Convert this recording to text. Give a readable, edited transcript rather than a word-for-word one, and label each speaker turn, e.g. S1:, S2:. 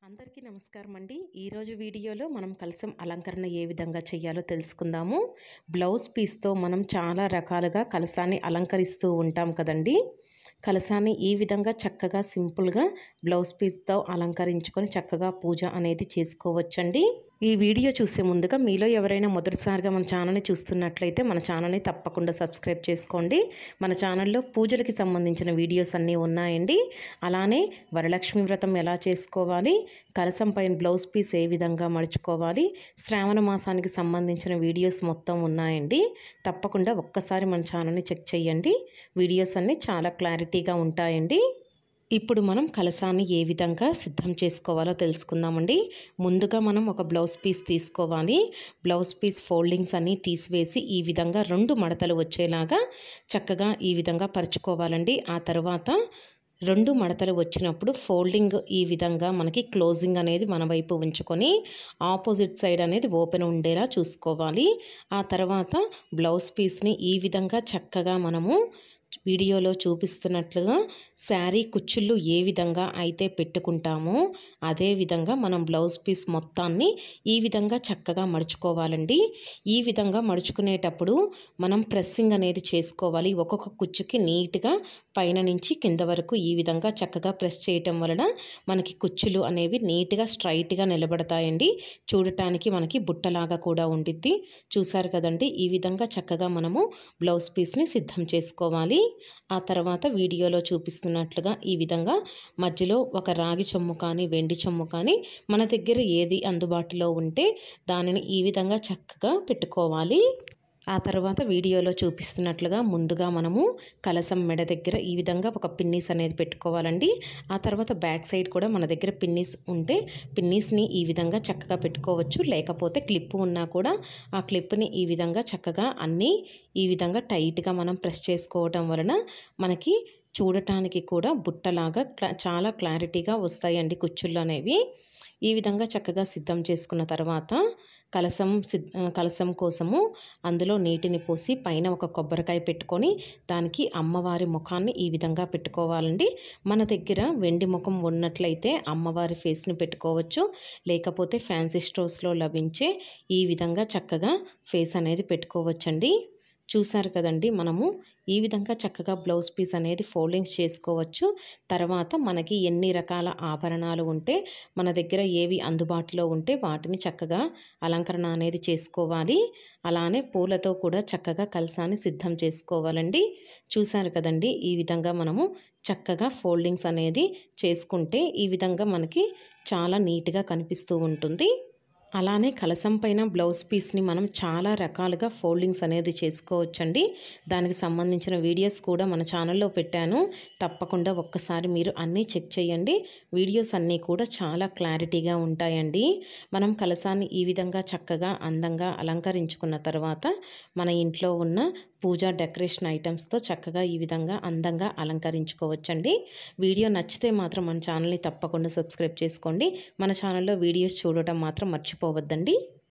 S1: అందరికీ నమస్కారం అండి. ఈరోజు వీడియోలో మనం కలశం అలంకరణ ఏ విధంగా చేయాలో తెలుసుకుందాము. బ్లౌజ్ పీస్తో మనం చాలా రకాలుగా కలశాన్ని అలంకరిస్తూ ఉంటాం కదండి. కలశాన్ని ఈ విధంగా చక్కగా సింపుల్గా బ్లౌజ్ పీస్తో అలంకరించుకొని చక్కగా పూజ అనేది చేసుకోవచ్చండి. ఈ వీడియో చూసే ముందుగా మీలో ఎవరైనా మొదటిసారిగా మన ఛానల్ని చూస్తున్నట్లయితే మన ఛానల్ని తప్పకుండా సబ్స్క్రైబ్ చేసుకోండి. మన ఛానల్లో పూజలకి సంబంధించిన వీడియోస్ అన్నీ ఉన్నాయండి. అలానే వరలక్ష్మి వ్రతం ఎలా చేసుకోవాలి, కలశం పైన బ్లౌజ్ పీస్ ఏ విధంగా మడుచుకోవాలి, శ్రావణ మాసానికి సంబంధించిన వీడియోస్ మొత్తం ఉన్నాయండి. తప్పకుండా ఒక్కసారి మన ఛానల్ని చెక్ చేయండి. వీడియోస్ అన్నీ చాలా క్లారిటీగా ఉంటాయండి. ఇప్పుడు మనం కలశాన్ని ఏ విధంగా సిద్ధం చేసుకోవాలో తెలుసుకుందామండి. ముందుగా మనం ఒక బ్లౌజ్ పీస్ తీసుకోవాలి. బ్లౌజ్ పీస్ ఫోల్డింగ్స్ అన్నీ తీసివేసి ఈ విధంగా 2 మడతలు వచ్చేలాగా చక్కగా ఈ విధంగా పరుచుకోవాలండి. ఆ తర్వాత 2 మడతలు వచ్చినప్పుడు ఫోల్డింగ్ ఈ విధంగా మనకి క్లోజింగ్ అనేది మన వైపు ఉంచుకొని ఆపోజిట్ సైడ్ అనేది ఓపెన్ ఉండేలా చూసుకోవాలి. ఆ తర్వాత బ్లౌజ్ పీస్ని ఈ విధంగా చక్కగా మనము వీడియోలో చూపిస్తున్నట్లుగా శారీ కుచ్చుళ్ళు ఏ విధంగా అయితే పెట్టుకుంటామో అదే విధంగా మనం బ్లౌజ్ పీస్ మొత్తాన్ని ఈ విధంగా చక్కగా మడుచుకోవాలండి. ఈ విధంగా మడుచుకునేటప్పుడు మనం ప్రెస్సింగ్ అనేది చేసుకోవాలి. ఒక్కొక్క కుచ్చుకి నీట్గా పైన నుంచి కింద వరకు ఈ విధంగా చక్కగా ప్రెస్ చేయటం వలన మనకి కుచ్చులు అనేవి నీట్గా స్ట్రైట్గా నిలబడతాయండి. చూడటానికి మనకి బుట్టలాగా కూడా ఉండిద్ది. చూసారు కదండి. ఈ విధంగా చక్కగా మనము బ్లౌజ్ పీస్ని సిద్ధం చేసుకోవాలి. ఆ తర్వాత వీడియోలో చూపిస్తున్నట్లుగా ఈ విధంగా మధ్యలో ఒక రాగి చెంబు కానీ వెండి చెంబు కానీ మన దగ్గర ఏది అందుబాటులో ఉంటే దానిని ఈ విధంగా చక్కగా పెట్టుకోవాలి. ఆ తర్వాత వీడియోలో చూపిస్తున్నట్లుగా ముందుగా మనము కలశం మెడ దగ్గర ఈ విధంగా ఒక పిన్నీస్ అనేది పెట్టుకోవాలండి. ఆ తర్వాత బ్యాక్ సైడ్ కూడా మన దగ్గర పిన్నీస్ ఉంటే పిన్నీస్ని ఈ విధంగా చక్కగా పెట్టుకోవచ్చు. లేకపోతే క్లిప్ ఉన్నా కూడా ఆ క్లిప్ని ఈ విధంగా చక్కగా అన్నీ ఈ విధంగా టైట్గా మనం ప్రెస్ చేసుకోవటం వలన మనకి చూడటానికి కూడా బుట్టలాగా చాలా క్లారిటీగా వస్తాయండి కుచ్చుళ్ళు అనేవి. ఈ విధంగా చక్కగా సిద్ధం చేసుకున్న తర్వాత కలశం కోసము అందులో నీటిని పోసి పైన ఒక కొబ్బరికాయ పెట్టుకొని దానికి అమ్మవారి ముఖాన్ని ఈ విధంగా పెట్టుకోవాలండి. మన దగ్గర వెండి ముఖం ఉన్నట్లయితే అమ్మవారి ఫేస్ని పెట్టుకోవచ్చు. లేకపోతే ఫ్యాన్సీ స్టోర్స్లో లభించే ఈ విధంగా చక్కగా ఫేస్ అనేది పెట్టుకోవచ్చండి. చూసారు కదండి. మనము ఈ విధంగా చక్కగా బ్లౌజ్ పీస్ అనేది ఫోల్డింగ్స్ చేసుకోవచ్చు. తర్వాత మనకి ఎన్ని రకాల ఆభరణాలు ఉంటే మన దగ్గర ఏవి అందుబాటులో ఉంటే వాటిని చక్కగా అలంకరణ అనేది చేసుకోవాలి. అలానే పూలతో కూడా చక్కగా కలశాన్ని సిద్ధం చేసుకోవాలండి. చూసారు కదండి. ఈ విధంగా మనము చక్కగా ఫోల్డింగ్స్ అనేది చేసుకుంటే ఈ విధంగా మనకి చాలా నీట్గా కనిపిస్తూ ఉంటుంది. అలానే కలశం పైన బ్లౌజ్ పీస్ని మనం చాలా రకాలుగా ఫోల్డింగ్స్ అనేది చేసుకోవచ్చండి. దానికి సంబంధించిన వీడియోస్ కూడా మన ఛానల్లో పెట్టాను. తప్పకుండా ఒక్కసారి మీరు అన్నీ చెక్ చేయండి. వీడియోస్ అన్నీ కూడా చాలా క్లారిటీగా ఉంటాయండి. మనం కలశాన్ని ఈ విధంగా చక్కగా అందంగా అలంకరించుకున్న తర్వాత మన ఇంట్లో ఉన్న పూజా డెకరేషన్ ఐటమ్స్తో చక్కగా ఈ విధంగా అందంగా అలంకరించుకోవచ్చండి. వీడియో నచ్చితే మాత్రం మన ఛానల్ని తప్పకుండా సబ్స్క్రైబ్ చేసుకోండి. మన ఛానల్లో వీడియోస్ చూడటం మాత్రం మర్చిపోవద్దండి.